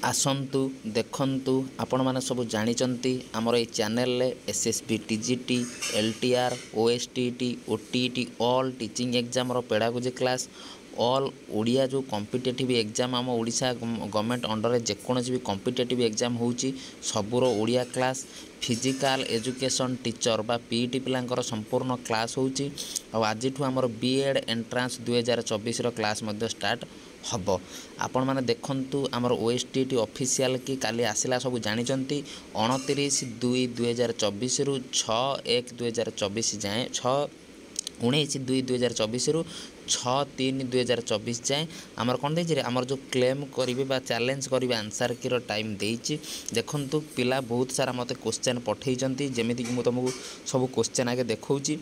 आसतु देखु आपण मैंने सब जानी आमर ये channel SSB TGT LTR OSTT OTT all teaching exam pedagogy class all Odia जो कॉम्पिटिटिव एग्जाम आम ओडिशा गवर्नमेंट अंडर जेकोसी भी कॉम्पिटिटिव एग्जाम होची सबूर Odia class physical education teacher बा पीईटी पिलांकर संपूर्ण क्लास होची आज आमर बीएड एंट्रांस 2024 क्लास स्टार्ट हब आपण मैंने देखु आमर ओएसटीटी ऑफिशियल की काली आसला सब जानी 29/2/2024 रु 6/1/2024 जाए 19/2/2024 रु 6/3/2024 जाए आमर कौन देछि आमर जो क्लेम करेंगे बा चैलेंज करेंगे आंसर की टाइम देछि देखंतु पिला बहुत सारा मते क्वेश्चन पठेइ जमीती कि तुमको सब क्वेश्चन आगे देखौछि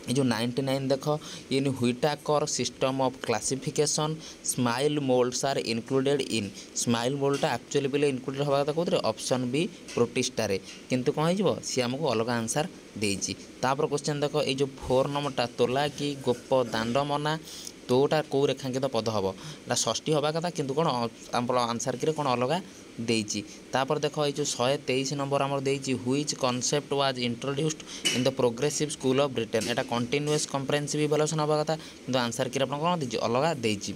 ये जो 99 देख इन व्हिटाकर system of classification smile moulds are included in smile मोल्डटा actually बोले इनक्लूडेड हवा कथा कौन ऑप्शन बी प्रोटिस्टारे किंतु कौन हो सी आमको अलग आंसर देछि तापर क्वेश्चन देख ये जो 4 नंबरटा तोला कि गोप दांडमना तोटा कौ रेखांकित पद हम ना षष्ठी हवा कथा किंतु कौन आम आंसर की कौन अलग देछि तापर देख ये जो 123 नंबर आमर देछि which concept was introduced in the progressive school of Britain एटा कंटीन्यूअस कम्प्रेहेंसिव इवैल्यूएशन हवा कथा किंतु आंसर की कौन देछि अलग देछि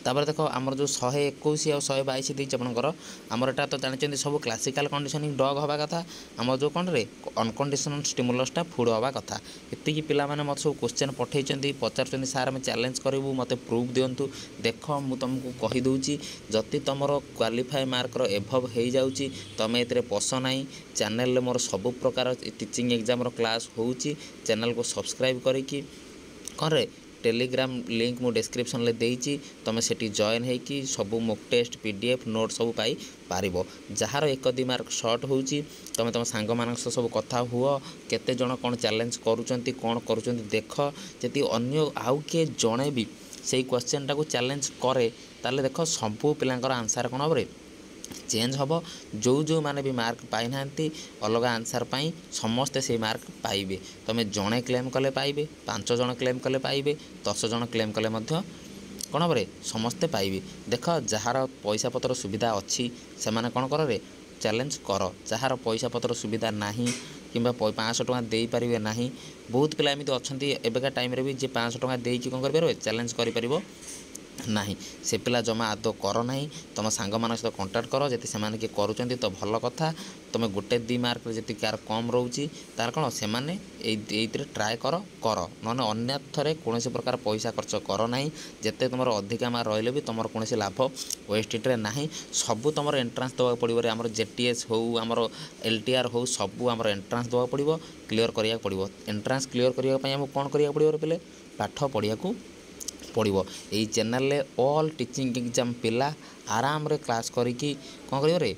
तापर देख आमर जो 121 और 122 देछि आपनकर आमर एटा तो जानि सब क्लासिकल कंडीशनिंग डॉग हवा कथा आम जो कौन रे अनकंडीशनल स्टिमुलसटा फूड हवा कथा एतिकी पिला माने मत सब क्वेश्चन पठेइचंती पचारचंती सार में चैलेंज करिवु मते प्रूफ दियंतु देख मु तुमको कहि दउची जति तमरो क्वालिफाई मार्कर एभव हे जाउची तमे एतरे पस नाही चैनल रे मोर सब प्रकार टीचिंग एग्जाम रो क्लास होउची चैनल को सब्सक्राइब करिकी करे टेलीग्राम लिंक मु डिस्क्रिप्शन ले देइची तमे सेठी जॉइन हेकी सब मॉक टेस्ट पीडीएफ नोट सब पाई पारिबो जार 1-2 मार्क शॉर्ट होउची तमे तम सांग मानक सब कथा हुओ केते जण कोन चैलेंज करूचंती कोन करूचंती देख जति अन्य आउ के जणे भी सेही क्वेश्चन टाको चैलेंज करे ताले देख सब पिलांकर आंसर कोन हबरे चेंज हम जो जो माने भी मार्क पाई ना अलग आंसर पाई समस्ते से मार्क पाइबे तमे जड़े क्लेम कले पाइबे 5 जण क्लेम कले पाइबे 10 जण क्लेम कले मध्य कौन हम समस्ते पाइबे देख जार पैसा पतर सुविधा अच्छी से माने कौन कर रे चैलेंज कर जार पैसा पतर सुविधा नाही किंबा 500 टଙ୍କା दे पारिबे नाही बहुत पिला एमती अच्छा एबेका टाइम रे भी जे 500 टଙ୍କା देकी कौन कर चैलेंज कर नहीं से पिला जमा आदौ कर ना तुम सांग मान सहित कंटाक्ट कर जब से किए करुँच तो भल कथा तुम 1-2 मार्क जी कार कम रोचे तार कौन से ट्राए कर ना अन्यथरे कौन प्रकार पैसा खर्च कर ना जिते तुम अधिका मार्क रही भी तुम कौन लाभ ओएसटीटी ना सबू तुम एंट्रांस देवा पड़ो आम जेटीएस हो आम एलटीआर हो सबू आम एंट्रांस देवा पड़ो क्लीयर करा पड़ो एंट्रांस क्लीयर करने कौन करा पड़ो पे पाठ पढ़िया पड़ो यही चैनल ले ऑल टीचिंग एग्जाम पिला आराम रे क्लास करिकी कौन करियो रे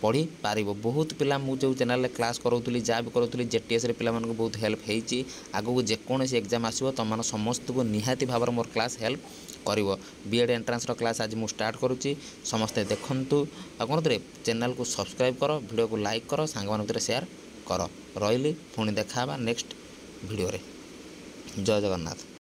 पढ़ी पारिबो बहुत पिला मु जो चैनल ले क्लास करोतुली जा भी करोतुली जेटीएस रे पिला मन को बहुत हेल्प हेची आगु जे कोनोसी एग्जाम आसीबो त मन समस्त को निहाती भाबर मोर क्लास हेल्प करिवो बीएड एंट्रांस रो क्लास आज मु स्टार्ट करूची समस्ते देखंतु आ कोन रे चैनल को सब्सक्राइब करो वीडियो को लाइक करो सांग मन भितर शेयर करो रहिली पुणी देखाबा नेक्स्ट वीडियो रे जय जगन्नाथ।